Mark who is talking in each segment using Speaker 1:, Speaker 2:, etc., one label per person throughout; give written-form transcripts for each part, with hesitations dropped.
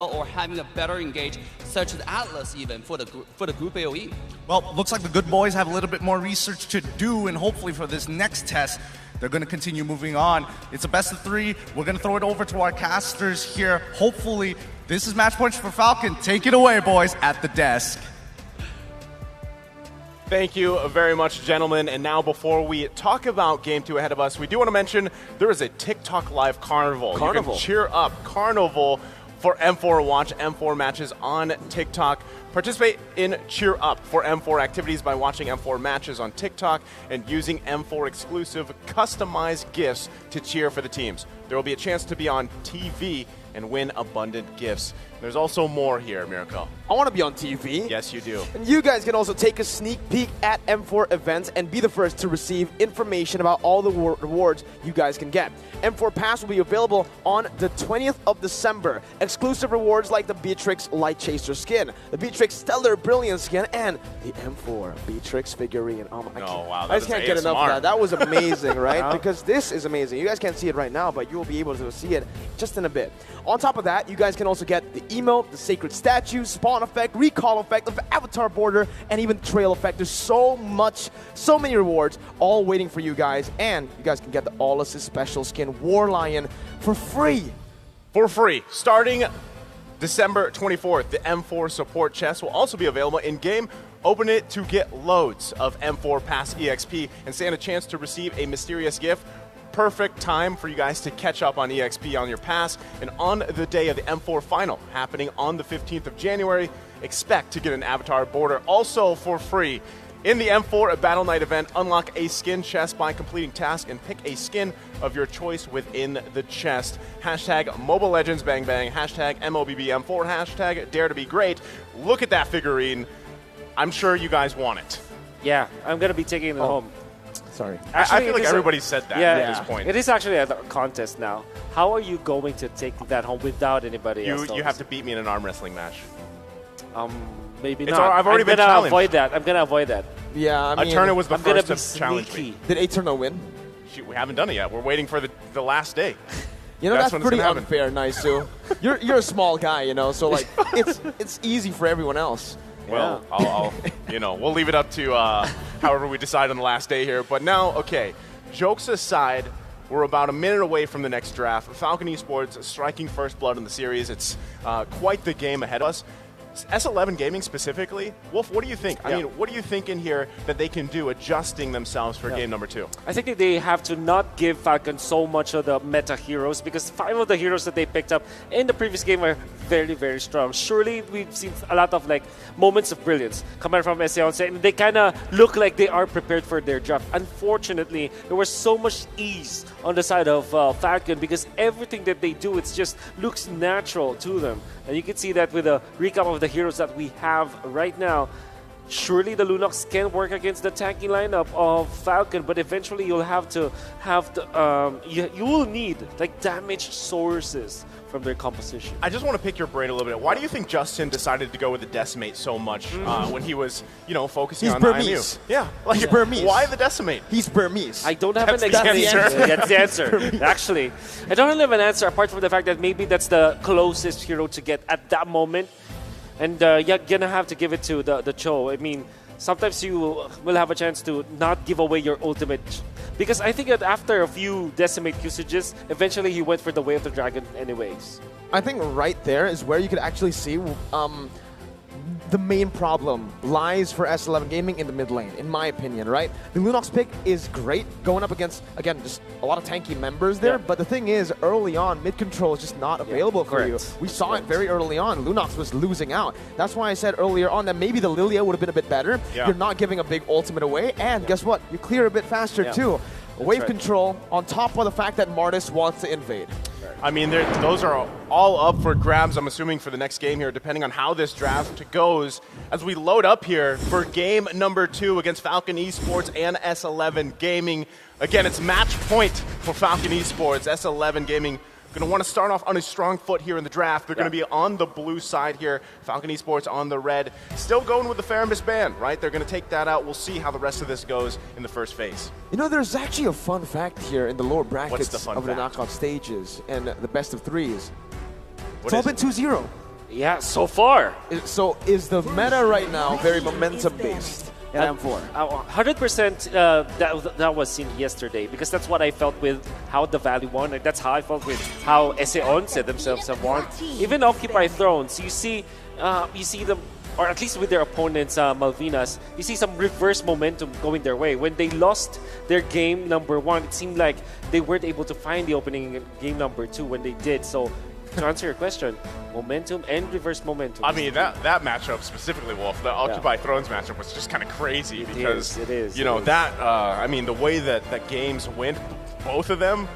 Speaker 1: or having a better engage, such as Atlas even for the group AOE.
Speaker 2: Well, looks like the good boys have a little bit more research to do, and hopefully for this next test, they're going to continue moving on. It's a best of 3. We're going to throw it over to our casters here. Hopefully, this is match points for Falcon. Take it away, boys, at the desk.
Speaker 3: Thank you very much, gentlemen. And now, before we talk about Game 2 ahead of us, we do want to mention there is a TikTok Live Carnival. You can cheer up Carnival for M4. Watch M4 matches on TikTok. Participate in Cheer Up for M4 activities by watching M4 matches on TikTok and using M4 exclusive customized gifts to cheer for the teams. There will be a chance to be on TV and win abundant gifts. There's also more here, Mirko.
Speaker 4: I want to be on TV.
Speaker 3: Yes, you do.
Speaker 4: And you guys can also take a sneak peek at M4 events and be the first to receive information about all the rewards you guys can get. M4 Pass will be available on the 20th of December. Exclusive rewards like the Beatrix Light Chaser skin, the Beatrix Stellar Brilliance skin, and the M4 Beatrix figurine. Oh my God.
Speaker 3: Wow,
Speaker 4: I just can't get enough of that. That was amazing, right? Because this is amazing. You guys can't see it right now, but you will be able to see it just in a bit. On top of that, you guys can also get the emote, the sacred statue, spawn effect, recall effect, the avatar border, and even the trail effect. There's so many rewards all waiting for you guys. And you guys can get the All Assist special skin War Lion for free.
Speaker 3: For free. Starting December 24th, the M4 support chest will also be available in-game. Open it to get loads of M4 Pass EXP and stand a chance to receive a mysterious gift. Perfect time for you guys to catch up on EXP on your pass. And on the day of the M4 final, happening on the 15th of January, expect to get an avatar border also for free. In the M4 Battle Night event, unlock a skin chest by completing tasks and pick a skin of your choice within the chest. Hashtag Mobile Legends Bang Bang, hashtag MOBBM4, hashtag Dare to Be Great. Look at that figurine. I'm sure you guys want it.
Speaker 5: Yeah, I'm going to be taking it home.
Speaker 4: Sorry.
Speaker 3: Actually, I feel like everybody said that at this point.
Speaker 5: It is actually a contest now. How are you going to take that home without anybody else?
Speaker 3: You have to beat me in an arm wrestling match.
Speaker 5: Maybe not.
Speaker 3: I've already been challenged.
Speaker 5: I'm going to avoid that.
Speaker 4: Yeah, I mean,
Speaker 3: Eterna was the
Speaker 5: I'm gonna
Speaker 3: first to challenge me.
Speaker 4: Did Eterna win?
Speaker 3: Shoot, we haven't done it yet. We're waiting for the last day.
Speaker 4: You know, that's pretty unfair, Naisu. You're a small guy, you know, so like it's easy for everyone else.
Speaker 3: Well, I'll we'll leave it up to however we decide on the last day here. But now, okay, jokes aside, we're about a minute away from the next draft. Falcon Esports striking first blood in the series. It's quite the game ahead of us. S11 Gaming specifically, Wolf, what do you think? I mean, what do you think in here that they can do adjusting themselves for game number 2?
Speaker 5: I think that they have to not give Falcon so much of the meta heroes because 5 of the heroes that they picked up in the previous game are very, very strong. Surely we've seen a lot of like moments of brilliance coming from S11 and they kind of look like they are prepared for their draft. Unfortunately, there was so much ease on the side of Falcon because everything that they do, it just looks natural to them. And you can see that with a recap of the heroes that we have right now. Surely the Lunox can work against the tanky lineup of Falcon, but eventually you'll have to have the you will need like damage sources from their composition.
Speaker 3: I just want to pick your brain a little bit. Why do you think Justin decided to go with the Decimate so much when he was, focusing on
Speaker 4: Burmese.
Speaker 3: IMU? Yeah, like
Speaker 4: he's Burmese.
Speaker 3: Why the Decimate?
Speaker 4: He's Burmese.
Speaker 5: I don't have an answer. That's the answer. Actually, I don't have an answer apart from the fact that maybe that's the closest hero to get at that moment. And you're going to have to give it to the Cho. I mean, sometimes you will have a chance to not give away your ultimate. Because I think that after a few Decimate usages, eventually he went for the Way of the Dragon anyways.
Speaker 4: I think right there is where you could actually see the main problem lies for S11 Gaming in the mid lane, in my opinion, right? The Lunox pick is great, going up against, again, just a lot of tanky members there, but the thing is, early on, mid control is just not available for you. We saw it very early on. Lunox was losing out. That's why I said earlier on that maybe the Lilia would have been a bit better. You're not giving a big ultimate away, and guess what? You clear a bit faster too. Wave control on top of the fact that Martis wants to invade.
Speaker 3: I mean, those are all up for grabs, I'm assuming, for the next game here, depending on how this draft goes. As we load up here for game number 2 against Falcon Esports and S11 Gaming. Again, it's match point for Falcon Esports. S11 Gaming going to want to start off on a strong foot here in the draft. They're going to be on the blue side here. Falcon Esports on the red. Still going with the Faramis ban, right? They're going to take that out. We'll see how the rest of this goes in the first phase.
Speaker 4: You know, there's actually a fun fact here in the lower brackets
Speaker 3: of
Speaker 4: the knockout stages and the best of 3s. It's all been 2-0.
Speaker 5: Yeah, so far.
Speaker 4: So is the meta right now very momentum-based at M4?
Speaker 5: 100% that was seen yesterday, because that's what I felt with how the Valley won. Like, that's how I felt with how S11 themselves have won. Even Occupy Thrones, you see them, or at least with their opponents, Malvinas, you see some reverse momentum going their way. When they lost their game number 1, it seemed like they weren't able to find the opening in game number 2 when they did. So, to answer your question, momentum and reverse momentum.
Speaker 3: I mean, that matchup specifically, Wolf, the Occupy Thrones matchup was just kind of crazy because, you know, I mean, the way that games went, both of them,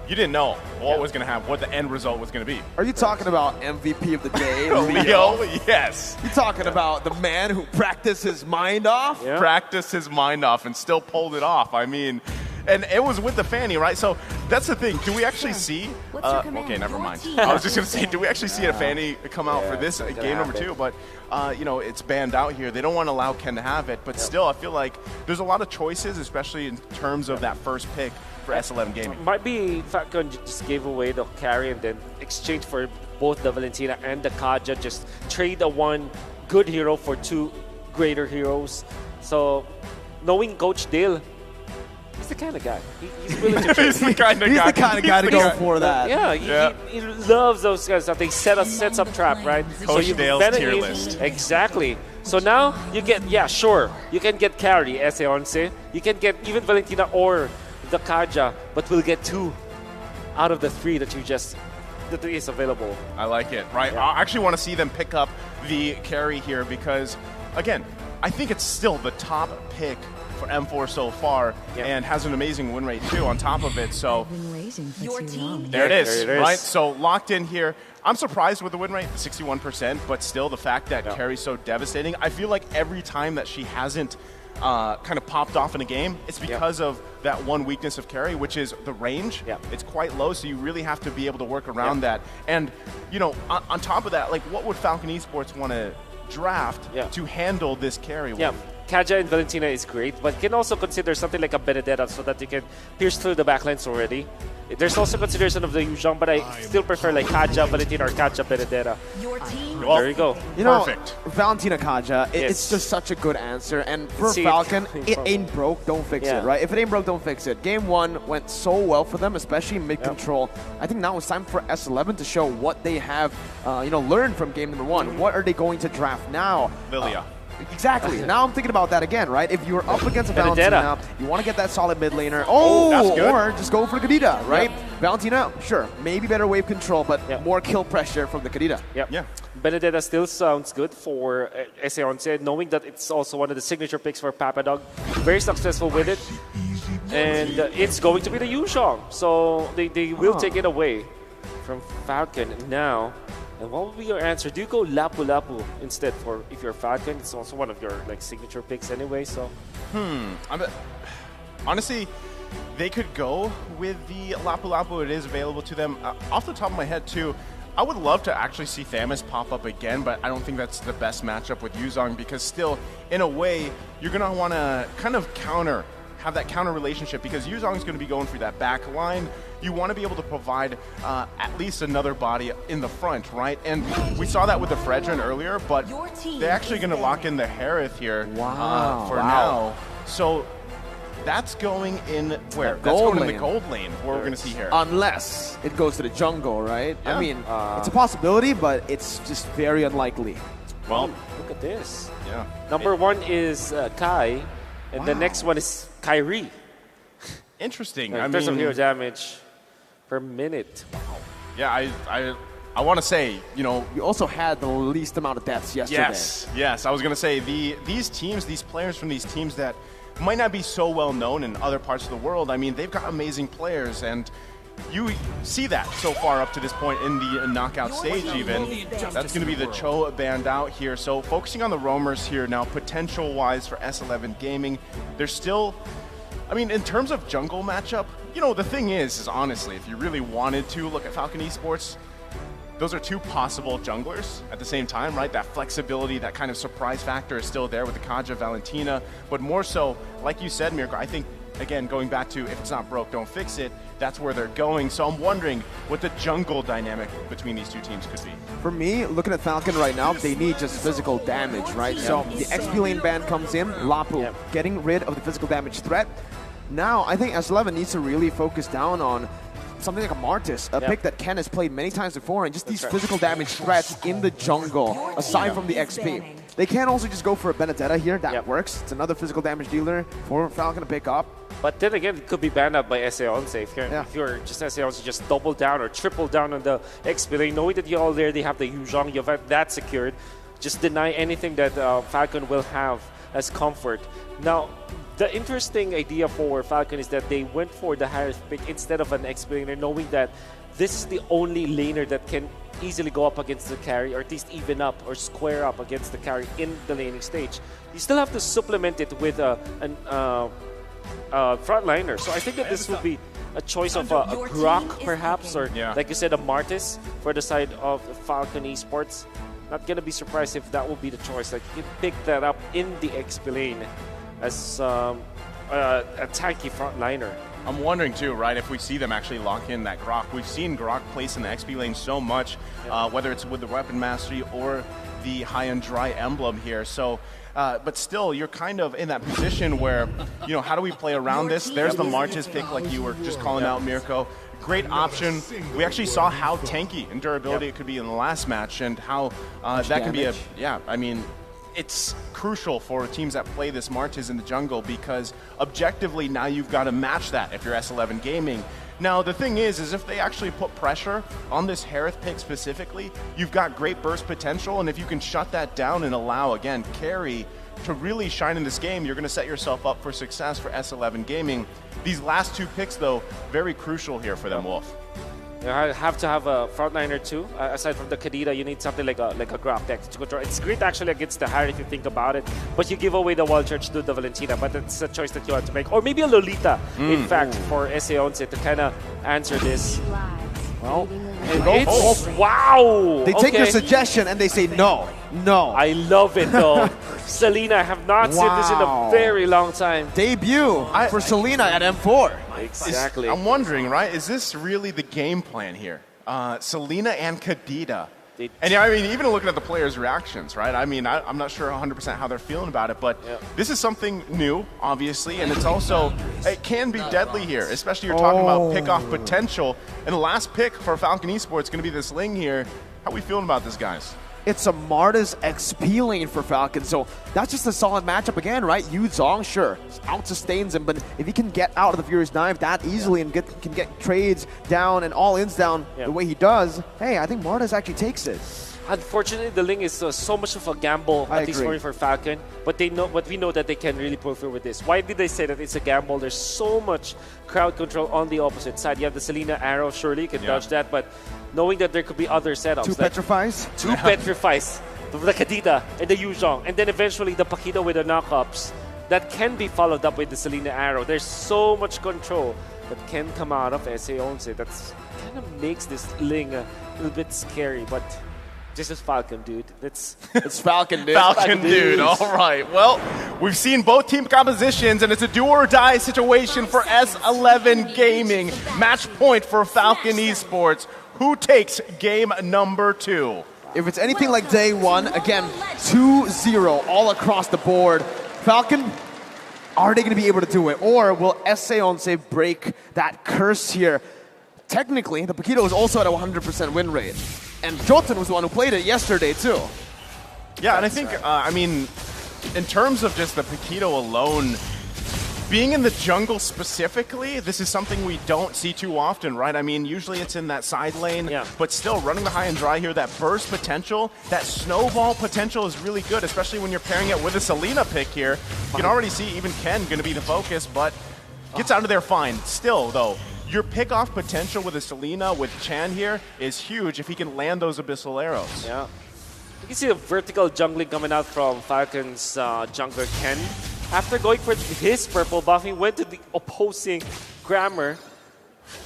Speaker 3: you didn't know what was going to happen, what the end result was going to be.
Speaker 4: Are you talking about MVP of the day,
Speaker 3: Leo? Yes.
Speaker 4: You're talking about the man who practiced his mind off?
Speaker 3: Yeah. Practiced his mind off and still pulled it off. I mean, and it was with the Fanny, right? So that's the thing. Do we actually see? Okay, never mind. I was just going to say, do we actually see a Fanny come out for this game number 2? But, you know, it's banned out here. They don't want to allow Ken to have it. But still, I feel like there's a lot of choices, especially in terms of that first pick for S11 Gaming.
Speaker 5: Might be Falcon just gave away the carry and then exchange for both the Valentina and the Kaja. Just trade a one good hero for 2 greater heroes. So, knowing Coach Dale, he's the kind of guy. He's willing to trade.
Speaker 2: He's the kind of guy to go for that.
Speaker 5: Yeah, he loves those guys. That they sets up trap, right?
Speaker 3: Coach
Speaker 5: so
Speaker 3: Dale's tier list.
Speaker 5: Exactly. So now you get, you can get carry, S11. You can get even Valentina or the Kaja, but we'll get 2 out of the 3 that is available.
Speaker 3: I like it, right? I actually want to see them pick up the carry here because, again, I think it's still the top pick for M4 so far, and has an amazing win rate too on top of it. So there it is, right? So locked in here. I'm surprised with the win rate, 61%, but still the fact that carry's so devastating. I feel like every time that she hasn't kind of popped off in a game, it's because of that one weakness of carry, which is the range. It's quite low, so you really have to be able to work around that. And, you know, on top of that, like, what would Falcon Esports want to draft to handle this carry?
Speaker 5: Kaja and Valentina is great, but you can also consider something like a Benedetta so that you can pierce through the backlines already. There's also consideration of the Yuzhong, but I still prefer like Kaja, Valentina, or Kaja, Benedetta.
Speaker 3: Well,
Speaker 5: there you go.
Speaker 4: You know,
Speaker 3: perfect.
Speaker 4: Valentina Kaja, it's just such a good answer. And for Falcon, it ain't broke, don't fix it, right? If it ain't broke, don't fix it. Game 1 went so well for them, especially mid-control. I think now it's time for S11 to show what they have, you know, learned from game number 1. What are they going to draft now?
Speaker 3: Lilia.
Speaker 4: Exactly. Now I'm thinking about that again, right? If you're up against a Valentina, you want to get that solid mid laner.
Speaker 3: That's good.
Speaker 4: Or just go for the Kadita, right? Valentina, sure, maybe better wave control, but more kill pressure from the Kadita.
Speaker 5: Benedetta still sounds good for S11, knowing that it's also one of the signature picks for Papadog. Very successful with it. And it's going to be the Yuzhong. So they will take it away from Falcon now. And what would be your answer? Do you go Lapu Lapu instead for if you're Falcon? It's also one of your like signature picks anyway. So,
Speaker 3: honestly, they could go with the Lapu Lapu. It is available to them. Off the top of my head, too, I would love to actually see Thamus pop up again, but I don't think that's the best matchup with Yuzhong because still, in a way, you're gonna want to kind of have that counter relationship because Yuzhong is going to be going through that back line. You want to be able to provide at least another body in the front, right? And we saw that with the Fredrin earlier, but they're actually going to lock in the Harith here for now. So that's going in where? That's going in the gold lane, where we're going to see here.
Speaker 4: Unless it goes to the jungle, right? I mean, it's a possibility, but it's just very unlikely.
Speaker 3: Well,
Speaker 5: look at this. Number 1 is Kai, and the next one is Kyrie.
Speaker 3: Interesting.
Speaker 5: In terms of hero damage per minute.
Speaker 3: Yeah, I want to say, you know,
Speaker 4: you also had the least amount of deaths yesterday.
Speaker 3: Yes. I was going to say these teams, these players from these teams that might not be so well known in other parts of the world. I mean, they've got amazing players, and you see that so far up to this point in the knockout stage even. That's going to be the Cho band out here. So focusing on the roamers here now, potential-wise for S11 Gaming, they're still, I mean, in terms of jungle matchup, you know, the thing is honestly, if you really wanted to look at Falcon Esports, those are 2 possible junglers at the same time, right? That flexibility, that kind of surprise factor is still there with the Kaja Valentina, but more so, like you said, Mirko, I think again, going back to if it's not broke, don't fix it, that's where they're going. So I'm wondering what the jungle dynamic between these two teams could be.
Speaker 4: For me, looking at Falcon right now, they need just physical damage, right? So the XP lane ban comes in, Lapu getting rid of the physical damage threat. Now, I think S11 needs to really focus down on something like a Martis, a pick that Ken has played many times before, and just these physical damage threats in the jungle, aside from the XP. They can also just go for a Benedetta here, that works. It's another physical damage dealer for Falcon to pick up.
Speaker 5: But then again, it could be banned out by S11. If you're just S11, just double down or triple down on the XP lane, knowing that you already have the Yuzhong, you have that secured, just deny anything that Falcon will have as comfort. Now, the interesting idea for Falcon is that they went for the higher pick instead of an XP laner, knowing that this is the only laner that can easily go up against the carry, or at least even up or square up against the carry in the laning stage. You still have to supplement it with a frontliner. So I think that this would be a choice of a Grok, perhaps, or like you said, a Martis for the side of Falcon Esports. Not going to be surprised if that will be the choice. Like, you pick that up in the XP lane as a tanky frontliner.
Speaker 3: I'm wondering too, right, if we see them actually lock in that Grok. We've seen Grok place in the XP lane so much, whether it's with the Weapon Mastery or the High and Dry emblem here. So, but still, you're kind of in that position where, you know, how do we play around this? There's the Martis pick, like you were just calling out, Mirko. Great option. We actually saw how tanky and durability it could be in the last match, and how that can be a, I mean, it's crucial for teams that play this Martis in the jungle, because objectively now you've got to match that if you're S11 Gaming. Now the thing is if they actually put pressure on this Harith pick specifically, you've got great burst potential, and if you can shut that down and allow, again, carry to really shine in this game, you're going to set yourself up for success for S11 Gaming. These last two picks, though, very crucial here for them, Wolf.
Speaker 5: You have to have a frontliner too. Aside from the Kadita, you need something like a Grok deck to control. It's great actually against the Harry if you think about it, but you give away the wall charge to the Valentina. But it's a choice that you have to make, or maybe a Lolita, in fact, for S11 to kind of answer this.
Speaker 4: Well,
Speaker 5: wow!
Speaker 4: They take your suggestion and they say no.
Speaker 5: I love it though. Selena, I have not seen this in a very long time.
Speaker 4: Debut for Selena at M4.
Speaker 5: Exactly.
Speaker 3: I'm wondering, right, is this really the game plan here? Selena and Kadita. And I mean, even looking at the players' reactions, right? I mean, I'm not sure 100% how they're feeling about it, but this is something new, obviously, and it's also, it can be deadly here, especially you're talking about pick-off potential. And the last pick for Falcon Esports is going to be this Ling here. How are we feeling about this, guys?
Speaker 4: It's a Martis XP lane for Falcon, so that's just a solid matchup again, right? Yu Zhong, sure, out-sustains him, but if he can get out of the Fury's Knife that easily and can get trades down and all-ins down the way he does, hey, I think Martis actually takes it.
Speaker 5: Unfortunately, the Ling is so much of a gamble, at least for Falcon. But we know that they can really pull through with this. Why did they say that it's a gamble? There's so much crowd control on the opposite side. You have the Selena arrow, surely you can dodge that, but knowing that there could be other setups.
Speaker 4: Two petrifies?
Speaker 5: Two petrifies. The Kadita and the Yuzhong. And then eventually the Pakita with the knockups. That can be followed up with the Selena arrow. There's so much control that can come out of S11. That's kind of makes this Ling a little bit scary, but this is Falcon, dude. It's Falcon, dude.
Speaker 3: Falcon, dude. All right. Well, we've seen both team compositions, and it's a do-or-die situation for S11 Gaming. Match point for Falcon Esports. Who takes game number 2?
Speaker 4: If it's anything like day one, again, 2-0 all across the board. Falcon, are they going to be able to do it? Or will S11 break that curse here? Technically, the Paquito is also at a 100% win rate. And Jotun was the one who played it yesterday, too.
Speaker 3: Yeah, and I think, I mean, in terms of just the Paquito alone, being in the jungle specifically, this is something we don't see too often, right? I mean, usually it's in that side lane, but still running the high and dry here, that burst potential, that snowball potential is really good, especially when you're pairing it with a Selena pick here. You can already see even Ken going to be the focus, but gets out of there fine. Still, though, your pick-off potential with a Selena, with Chan here, is huge if he can land those Abyssal arrows.
Speaker 5: Yeah. You can see the vertical jungling coming out from Falcon's jungler Ken. After going for his purple buff, he went to the opposing Grammar.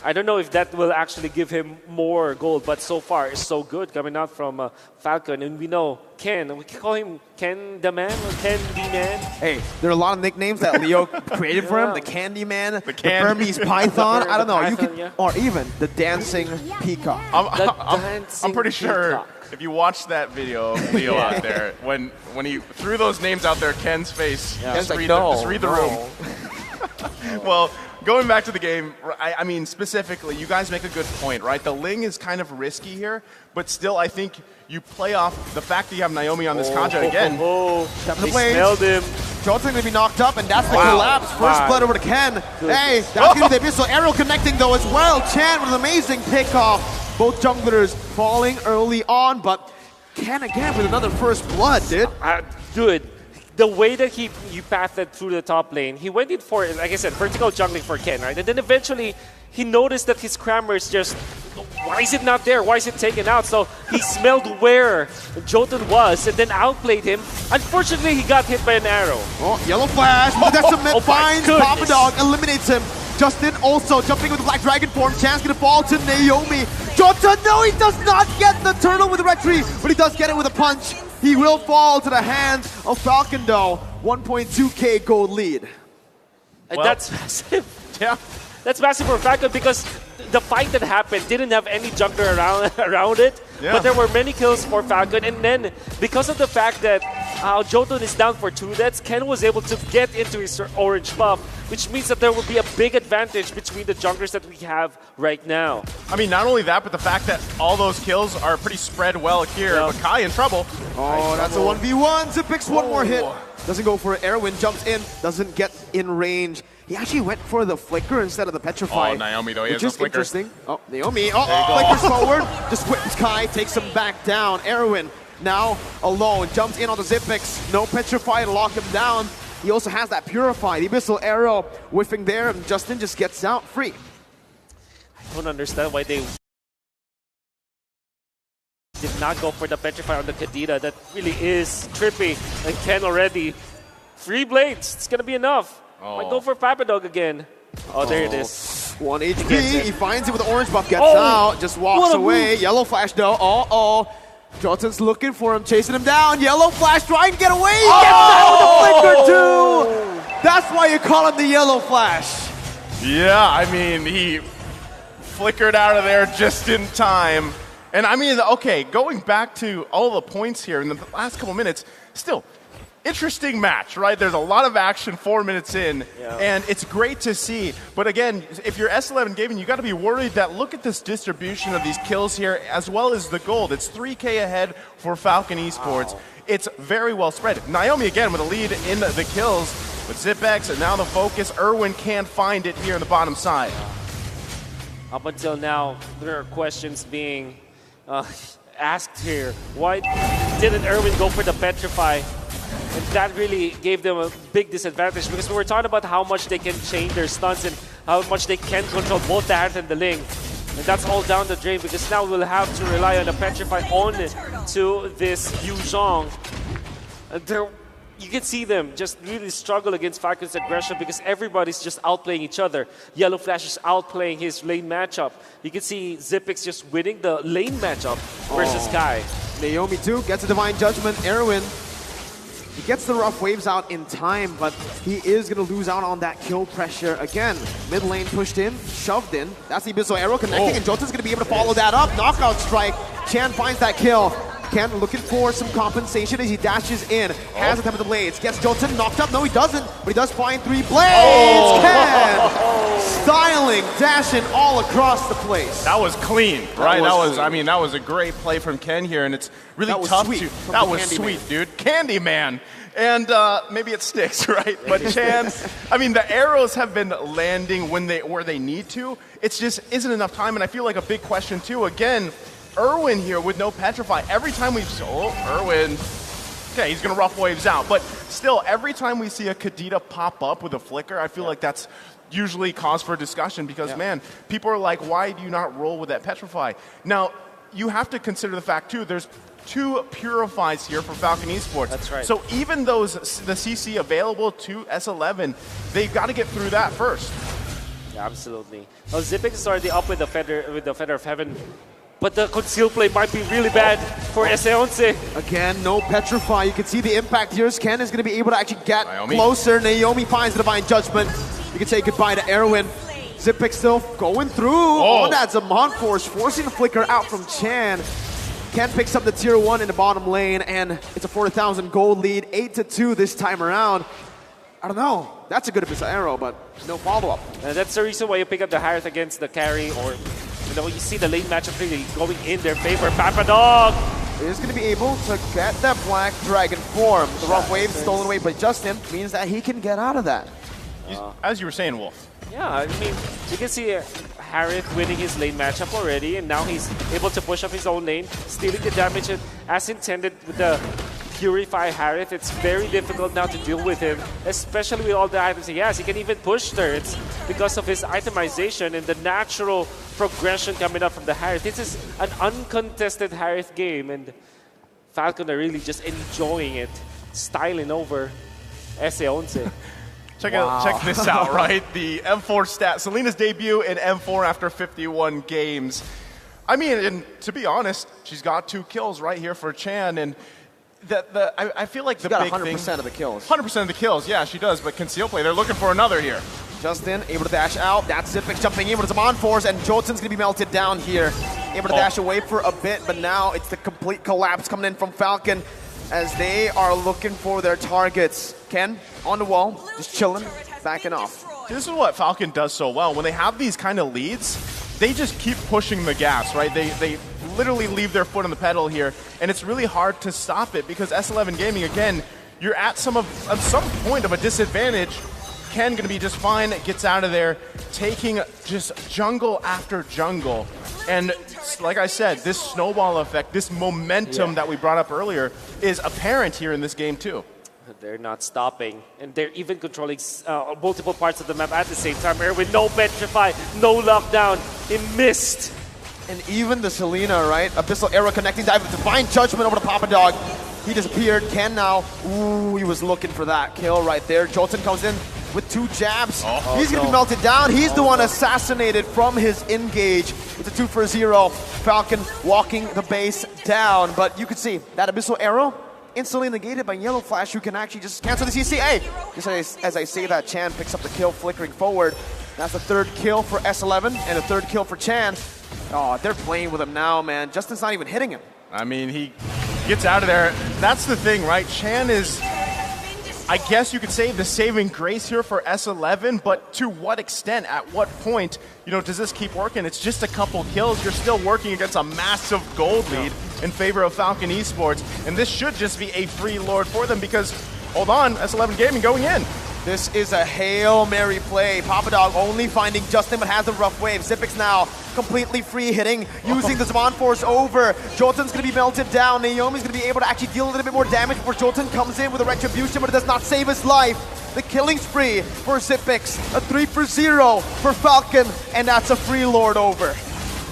Speaker 5: I don't know if that will actually give him more gold, but so far it's so good coming out from Falcon. And we know Ken, we can call him Ken the Man or Ken the Man.
Speaker 4: Hey, there are a lot of nicknames that Leo created for him. The Candy Man, the Burmese Python. I don't know. You could, or even the Dancing Peacock.
Speaker 3: I'm pretty sure if you watch that video of Leo out there, when he threw those names out there, Ken's face, just read the room. Well, going back to the game, I mean, specifically, you guys make a good point, right? The Ling is kind of risky here, but still, I think you play off the fact that you have Naomi on this Kaja again.
Speaker 4: They
Speaker 5: smelled him.
Speaker 4: John's going to be knocked up, and that's the collapse. First blood over to Ken. Hey, that's going to be the Abyssal Arrow connecting, though, as well. Chan with an amazing pickoff. Both junglers falling early on, but Ken again with another first blood, dude.
Speaker 5: Dude. The way that he pathed through the top lane, he went in for, like I said, vertical jungling for Ken, right? And then eventually, he noticed that his Crammer is just, why is it not there? Why is it taken out? So he smelled where Jotun was and then outplayed him. Unfortunately, he got hit by an arrow.
Speaker 4: Oh, yellow flash, that's a mid finds Papa Dog, eliminates him. Justin also jumping with the Black Dragon form. Chance gonna fall to Naomi. Jotun, no, he does not get the turtle with the red tree, but he does get it with a punch. He will fall to the hands of Falcon, though. 1.2k gold lead.
Speaker 5: Well, that's massive. Yeah. That's massive for Falcon because the fight that happened didn't have any jungler around it. Yeah. But there were many kills for Falcon. And then, because of the fact that Jotun is down for 2 deaths, Ken was able to get into his orange buff, which means that there will be a big advantage between the junglers that we have right now.
Speaker 3: I mean, not only that, but the fact that all those kills are pretty spread well here. But Kai in trouble.
Speaker 4: Oh, that's a 1v1. Zipix one more hit. Doesn't go for it. Erwin jumps in, doesn't get in range. He actually went for the flicker instead of the petrify.
Speaker 3: Oh, Naomi though, he
Speaker 4: has
Speaker 3: a flicker.
Speaker 4: Interesting. Oh, Naomi. Flickers forward. Just whips Kai, takes him back down. Erwin now alone, jumps in on the Zipix. No petrify to lock him down. He also has that purify. The Abyssal Arrow whiffing there, and Justin just gets out free.
Speaker 5: I don't understand why they did not go for the petrify on the Kadita. That really is trippy. And Ken already. 3 blades. It's going to be enough. Might go for Papadog again. Oh, there it is.
Speaker 4: 1 HP. He finds it with the orange buff. Gets out. Just walks away. Move. Yellow flash though. Jotun's looking for him. Chasing him down. Yellow flash. Trying to get away. He gets out with the flicker too. That's why you call him the yellow flash.
Speaker 3: Yeah, I mean, he flickered out of there just in time. And I mean, okay, going back to all the points here in the last couple minutes, still, interesting match, right? There's a lot of action 4 minutes in, and it's great to see. But again, if you're S11 Gaming, you got to be worried that look at this distribution of these kills here, as well as the gold. It's 3K ahead for Falcon Esports. Wow. It's very well spread. Naomi again with a lead in the kills with Zipex, and now the focus. Erwin can't find it here on the bottom side.
Speaker 5: Up until now, there are questions being asked here. Why didn't Erwin go for the petrify? And that really gave them a big disadvantage because we were talking about how much they can change their stunts and how much they can control both the Hand and the Ling. And that's all down the drain because now we'll have to rely on the petrify on to this Yu Zhong. You can see them just really struggle against Falcon's aggression because everybody's just outplaying each other. Yellow Flash is outplaying his lane matchup. You can see Zipix just winning the lane matchup versus Kai.
Speaker 4: Naomi too gets a Divine Judgment. Erwin, he gets the rough waves out in time, but he is going to lose out on that kill pressure again. Mid lane pushed in, shoved in. That's the Abyssal Arrow connecting, and Jotun's going to be able to follow that up. Knockout strike. Chan finds that kill. Ken looking for some compensation as he dashes in. Has the time of the blades. Gets Jotun knocked up. No, he doesn't, but he does find 3 blades. Ken styling, dashing all across the place.
Speaker 3: That was clean, right? That was a great play from Ken here, and it's really tough to. That was sweet, dude. Candyman. And maybe it sticks, right? But Chan, I mean, the arrows have been landing where they need to. It's just isn't enough time, and I feel like a big question too. Again, Erwin here with no petrify. Every time we Erwin, okay, he's gonna rough waves out. But still, every time we see a Kadita pop up with a flicker, I feel like that's usually cause for discussion because man, people are like, why do you not roll with that petrify? Now, you have to consider the fact too, there's 2 purifies here for Falcon Esports.
Speaker 5: That's right.
Speaker 3: So even those the CC available to S11, they've got to get through that first.
Speaker 5: Absolutely. Well, Zipix is already up with the Feather of Heaven, but the conceal play might be really bad for S11.
Speaker 4: Again, no Petrify. You can see the impact here. Ken is going to be able to actually get
Speaker 3: Naomi.
Speaker 4: closer. Naomi finds the Divine Judgment. You can say goodbye to Erwin. Zipix still going through on that Zaman Force, forcing the flicker out from Chan. Ken picks up the tier 1 in the bottom lane, and it's a 4,000 gold lead, 8-2 this time around. I don't know. That's a good Abyssal Arrow, but no follow-up.
Speaker 5: And that's the reason why you pick up the Harith against the carry, or you see the lane matchup really going in their favor. Papadog
Speaker 4: is going to be able to get that Black Dragon form. The rough wave stolen away by Justin means that he can get out of that.
Speaker 3: As you were saying, Wolf.
Speaker 5: Yeah, I mean, you can see Harith winning his lane matchup already, and now he's able to push up his own lane, stealing the damage as intended with the Purify Harith. It's very difficult now to deal with him, especially with all the items he has. He can even push turrets because of his itemization and the natural progression coming up from the Harith. This is an uncontested Harith game, and Falcon are really just enjoying it, styling over S11.
Speaker 3: Check this out, right? The M4 stat. Selena's debut in M4 after 51 games. I mean, and to be honest, she's got 2 kills right here for Chan, and I feel like the
Speaker 4: got
Speaker 3: big
Speaker 4: 100% of the kills.
Speaker 3: 100% of the kills, yeah, she does. But conceal play, they're looking for another here.
Speaker 4: Justin able to dash out. That's Zipix jumping in with Zaman Force, and Jotun's going to be melted down here. Able to dash away for a bit, but now it's the complete collapse coming in from Falcon as they are looking for their targets. Ken on the wall, just chilling, backing off.
Speaker 3: This is what Falcon does so well. When they have these kind of leads, they just keep pushing the gas, right? They literally leave their foot on the pedal here, and it's really hard to stop it because S11 Gaming, again, you're at some point of a disadvantage. Ken gonna be just fine, gets out of there, taking just jungle after jungle. And like I said, this snowball effect, this momentum that we brought up earlier is apparent here in this game too.
Speaker 5: They're not stopping, and they're even controlling multiple parts of the map at the same time. Erwin, no Petrify, no lockdown, he missed.
Speaker 4: And even the Selena, right? Abyssal Arrow connecting dive with Divine Judgment over the Papadog. He disappeared. Ken now, ooh, he was looking for that kill right there. Jolton comes in with 2 jabs. He's going to be melted down. He's the one assassinated from his engage. It's a 2-for-0. Falcon walking the base down. But you can see that Abyssal Arrow instantly negated by Yellow Flash, who can actually just cancel the CC. Hey, just as I say that, Chan picks up the kill, flickering forward. That's the 3rd kill for S11 and a 3rd kill for Chan. Oh, they're playing with him now, man. Justin's not even hitting him.
Speaker 3: I mean, he gets out of there. That's the thing, right? Chan is, I guess you could say, the saving grace here for S11, but to what extent, at what point, does this keep working? It's just a couple kills. You're still working against a massive gold lead in favor of Falcon Esports, and this should just be a free lord for them because, hold on, S11 Gaming going in.
Speaker 4: This is a Hail Mary play. Papadog only finding Justin, but has a rough wave. Zipix now completely free hitting, using the Zaman Force over. Jolton's going to be melted down. Naomi's going to be able to actually deal a little bit more damage before Jolton comes in with a Retribution, but it does not save his life. The killing spree for Zipix, a 3-for-0 for Falcon, and that's a free lord over.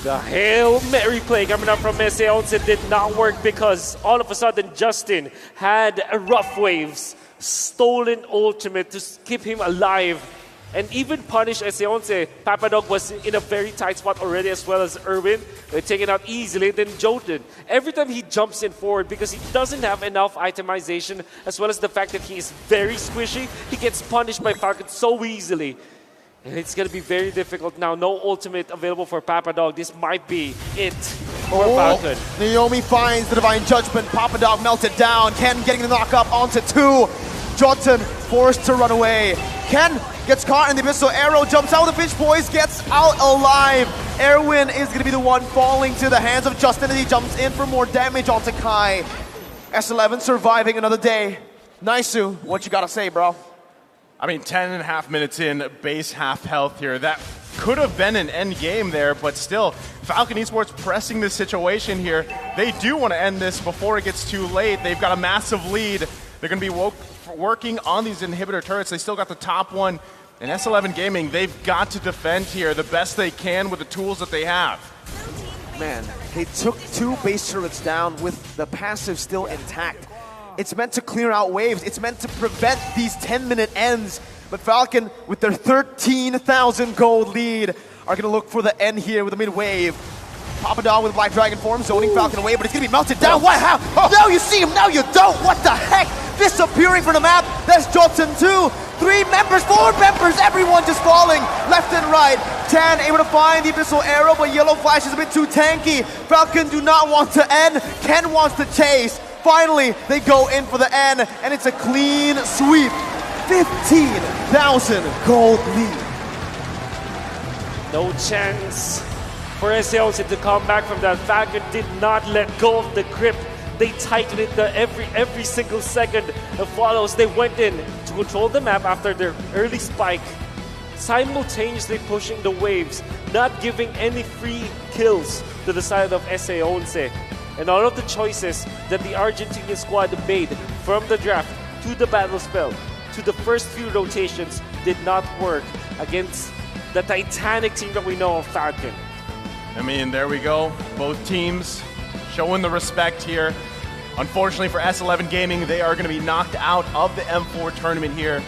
Speaker 5: The Hail Mary play coming up from S11 did not work because all of a sudden Justin had a rough waves, stolen ultimate to keep him alive and even punish S11. Papadog was in a very tight spot already, as well as Erwin. They're taken out easily. Then Jotun, every time he jumps in forward because he doesn't have enough itemization, as well as the fact that he is very squishy, he gets punished by Falcon so easily. And it's going to be very difficult now. No ultimate available for Papadog. This might be it for Falcon.
Speaker 4: Naomi finds the Divine Judgment. Papadog melted down. Ken getting the knock up onto 2. Jotun forced to run away. Ken gets caught in the Abyssal Arrow, jumps out. The Fish Boys gets out alive. Erwin is going to be the one falling to the hands of Justin as he jumps in for more damage onto Kai. S11 surviving another day. Naisu, what you got to say, bro?
Speaker 3: I mean, 10.5 minutes in, base half health here. That could have been an end game there, but still, Falcon Esports pressing this situation here. They do want to end this before it gets too late. They've got a massive lead. They're going to be working on these inhibitor turrets. They still got the top one. And S11 Gaming, they've got to defend here the best they can with the tools that they have.
Speaker 4: Man, they took 2 base turrets down with the passive still intact. It's meant to clear out waves. It's meant to prevent these 10-minute ends. But Falcon, with their 13,000 gold lead, are going to look for the end here with the mid-wave. Papadon with Black Dragon form, zoning Falcon away, but it's going to be melted down. What? How? Now you see him, now you don't. What the heck? Disappearing from the map. There's Jotun 2. 3 members, 4 members, everyone just falling left and right. Tan able to find the Abyssal Arrow, but Yellow Flash is a bit too tanky. Falcon do not want to end. Ken wants to chase. Finally, they go in for the end, and it's a clean sweep. 15,000 gold lead.
Speaker 5: No chance for S11 to come back from that. Falcon did not let go of the grip. They tightened it every single second that follows. They went in to control the map after their early spike, simultaneously pushing the waves, not giving any free kills to the side of S11. And all of the choices that the Argentinian squad made from the draft to the battle spell to the first few rotations did not work against the titanic team that we know of Falcon.
Speaker 3: I mean, there we go. Both teams showing the respect here. Unfortunately for S11 Gaming, they are going to be knocked out of the M4 tournament here.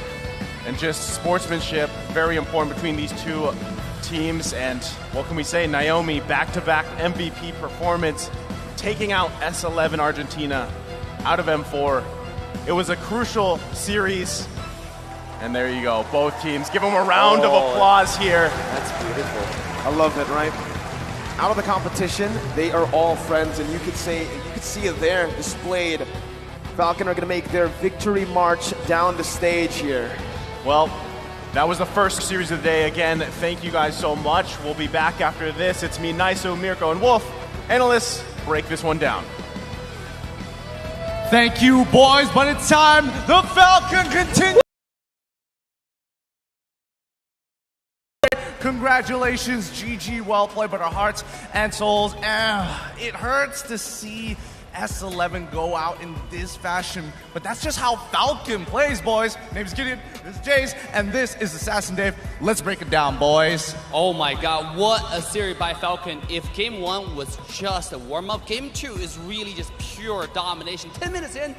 Speaker 3: And just sportsmanship, very important between these two teams. And what can we say? Naomi, back-to-back MVP performance, taking out S11 Argentina out of M4. It was a crucial series. And there you go, both teams. Give them a round of applause here.
Speaker 4: That's beautiful. I love it, right? Out of the competition, they are all friends, and you could see it there displayed. Falcon are going to make their victory march down the stage here.
Speaker 3: Well, that was the first series of the day. Again, thank you guys so much. We'll be back after this. It's me, Naisu, Mirko, and Wolf. Analysts, break this one down.
Speaker 2: Thank you, boys, but it's time. The Falcon continues. Congratulations, GG, well played, but our hearts and souls, it hurts to see S11 go out in this fashion, but that's just how Falcon plays, boys. Name's Gideon, this is Jace, and this is Assassin Dave. Let's break it down, boys.
Speaker 1: Oh my god, what a series by Falcon. If game 1 was just a warm-up, game 2 is really just pure domination. 10 minutes in,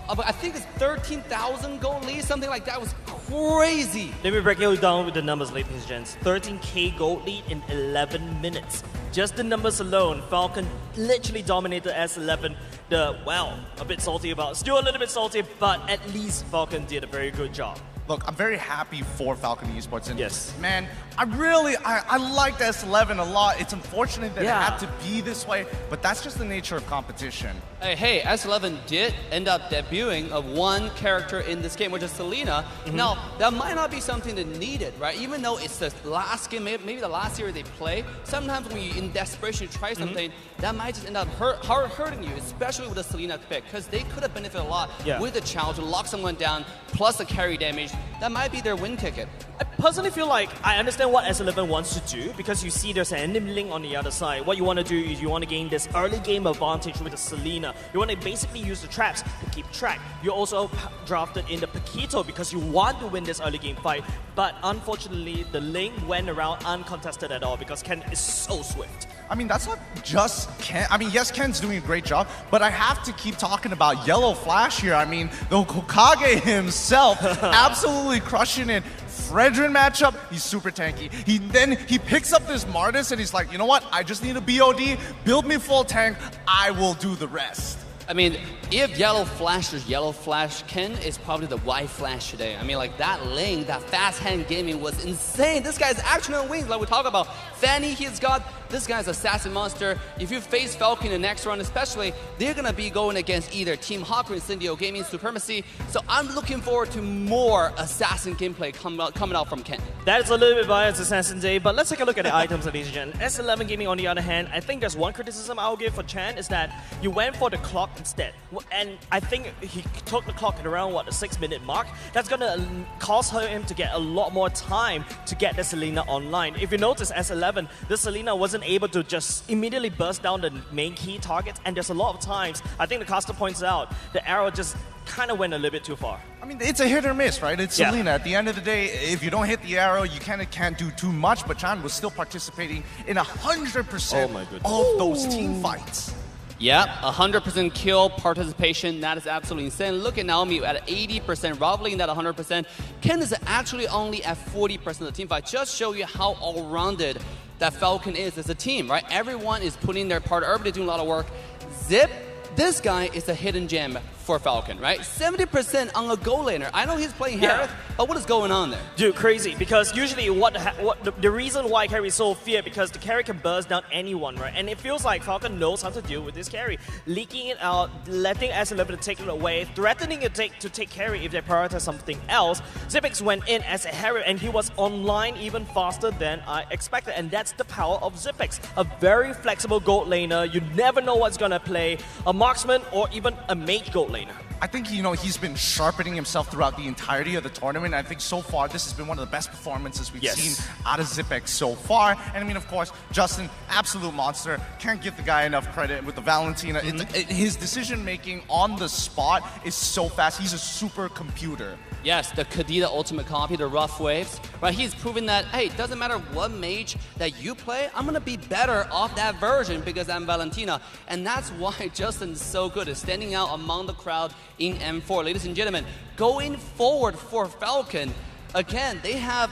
Speaker 1: I think it's 13,000 gold lead, something like that. It was crazy.
Speaker 6: Let me break it down with the numbers, ladies and gents. 13k gold lead in 11 minutes. Just the numbers alone, Falcon literally dominated S11. A bit salty about, still a little bit salty, but at least Falcon did a very good job.
Speaker 2: Look, I'm very happy for Falcon Esports, and
Speaker 6: yes,
Speaker 2: man, I liked S11 a lot. It's unfortunate that it had to be this way, but that's just the nature of competition.
Speaker 1: Hey, S11 did end up debuting of one character in this game, which is Selena. Now, that might not be something that needed, right? Even though it's the last game, maybe the last series they play, sometimes when you in desperation try something, that might just end up hurting you, especially with the Selena pick, because they could have benefited a lot with the challenge to lock someone down, plus the carry damage. That might be their win ticket.
Speaker 6: I personally feel like I understand what S11 wants to do, because you see there's an enemy link on the other side. What you want to do is you want to gain this early game advantage with the Selena. You want to basically use the traps to keep track. You also drafted in the Paquito because you want to win this early game fight, but unfortunately the link went around uncontested at all because Ken is so swift.
Speaker 2: I mean, that's not just Ken. I mean, yes, Ken's doing a great job, but I have to keep talking about Yellow Flash here. I mean, the Hokage himself absolutely crushing it. Fredrin matchup, he's super tanky. Then he picks up this Martis and he's like, you know what? I just need a BOD, build me full tank, I will do the rest.
Speaker 1: I mean, if Yellow Flash is Yellow Flash, Ken is probably the White Flash today. I mean, like that lane, that fast hand gaming was insane. This guy's action on wings, like we talk about. Fanny, he's got, this guy's assassin monster. If you face Falcon in the next round especially, they're gonna be going against either Team Hawk or Incendio Gaming Supremacy. So I'm looking forward to more assassin gameplay coming out from Ken.
Speaker 6: That is a little bit biased, Assassin Day, but let's take a look at the items of each gen. S11 Gaming, on the other hand, I think there's one criticism I'll give for Chan is that you went for the clock instead. And I think he took the clock at around, the 6-minute mark. That's going to cause him to get a lot more time to get the Selena online. If you notice, S11, the Selena wasn't able to just immediately burst down the main key targets, and there's a lot of times, I think the caster points out, the arrow just kind of went a little bit too far.
Speaker 2: I mean, it's a hit or miss, right? It's Selena. At the end of the day, if you don't hit the arrow, you kind of can't do too much, but Chan was still participating in 100% of those team fights.
Speaker 1: Yep, 100% kill participation. That is absolutely insane. Look at Naomi at 80%, rivaling that 100%. Ken is actually only at 40% of the team fight. Just show you how all-rounded that Falcon is as a team, right? Everyone is putting their part. Everybody doing a lot of work. Zip, this guy is a hidden gem for Falcon, right? 70% on a goal laner. I know he's playing Harith, but what is going on there?
Speaker 6: Dude, crazy. Because usually the reason why carry is so feared because the carry can burst down anyone, right? And it feels like Falcon knows how to deal with this carry. Leaking it out, letting S11 take it away, threatening to take carry if they prioritize something else. Xipix went in as a Harith and he was online even faster than I expected. And that's the power of Xipix. A very flexible gold laner. You never know what's gonna play. A marksman or even a mage gold laner.
Speaker 2: I think, he's been sharpening himself throughout the entirety of the tournament. I think so far this has been one of the best performances we've seen out of Xipix so far. And I mean, of course, Justin, absolute monster. Can't give the guy enough credit with the Valentina. His decision-making on the spot is so fast. He's a super computer.
Speaker 1: Yes, the Kadita ultimate copy, the rough waves, right? He's proven that, hey, it doesn't matter what mage that you play, I'm gonna be better off that version because I'm Valentina. And that's why Justin is so good at standing out among the crowd in M4. Ladies and gentlemen, going forward for Falcon, again, they have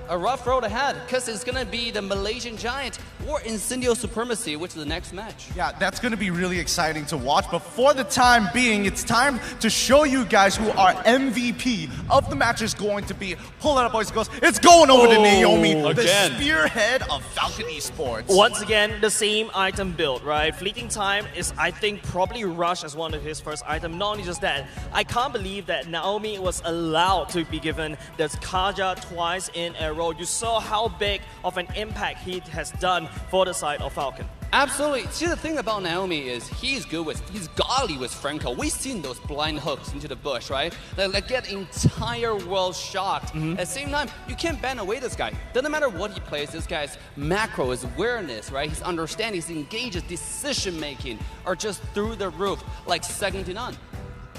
Speaker 1: a rough road ahead because it's going to be the Malaysian Giant or Incendio Supremacy, which is the next match.
Speaker 2: Yeah, that's going to be really exciting to watch. But for the time being, it's time to show you guys who our MVP of the match is going to be. Pull it up, boys and girls. It's going over to Naomi, the spearhead of Falcon Esports.
Speaker 6: Once again, the same item build, right? Fleeting Time is, I think, probably Rush as one of his first items. Not only just that, I can't believe that Naomi was allowed to be given the Kaja twice in a row. You saw how big of an impact he has done for the side of Falcon.
Speaker 1: Absolutely. See, the thing about Naomi is he's godly with Franco. We've seen those blind hooks into the bush, right? Like get entire world shocked. At the same time, you can't ban away this guy. Doesn't matter what he plays, this guy's macro, his awareness, right? His understanding, his engages, decision making are just through the roof, like second to none.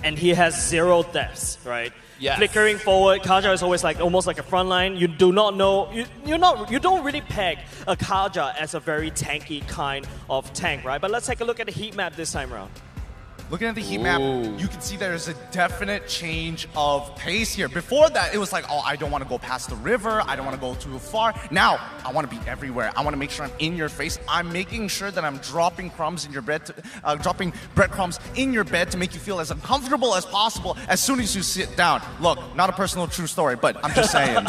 Speaker 6: And he has zero deaths, right?
Speaker 1: Yes.
Speaker 6: Flickering forward, Kaja is always like almost like a front line. You do not know, you don't really peg a Kaja as a very tanky kind of tank, right? But let's take a look at the heat map this time around.
Speaker 2: Looking at the heat map, you can see there's a definite change of pace here. Before that, it was like, oh, I don't want to go past the river. I don't want to go too far. Now, I want to be everywhere. I want to make sure I'm in your face. I'm making sure that I'm dropping crumbs in your bed, dropping breadcrumbs in your bed to make you feel as uncomfortable as possible as soon as you sit down. Look, not a personal true story, but I'm just saying.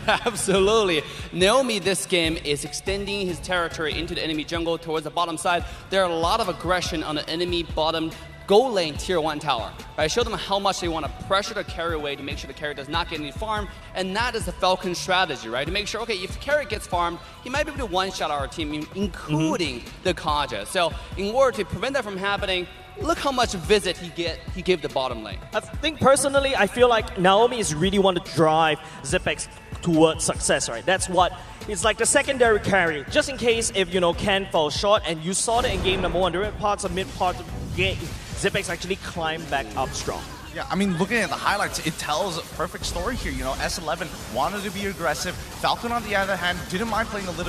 Speaker 1: Absolutely. Naomi this game is extending his territory into the enemy jungle towards the bottom side. There are a lot of aggression on the enemy bottom goal lane tier 1 tower. Right? Show them how much they want to pressure the carry away to make sure the carry does not get any farm, and that is the Falcon strategy, right? To make sure, okay, if the carry gets farmed, he might be able to one-shot our team, including the Kaja. So in order to prevent that from happening, look how much visit he gave the bottom lane.
Speaker 6: I think personally, I feel like Naomi is really want to drive Xipix towards success, right? That's what it's like, the secondary carry. Just in case if Ken falls short, and you saw that in game number 1, the parts of mid part of the game, Xipix actually climbed back up strong.
Speaker 2: Yeah, I mean, looking at the highlights, it tells a perfect story here. S11 wanted to be aggressive. Falcon, on the other hand, didn't mind playing a little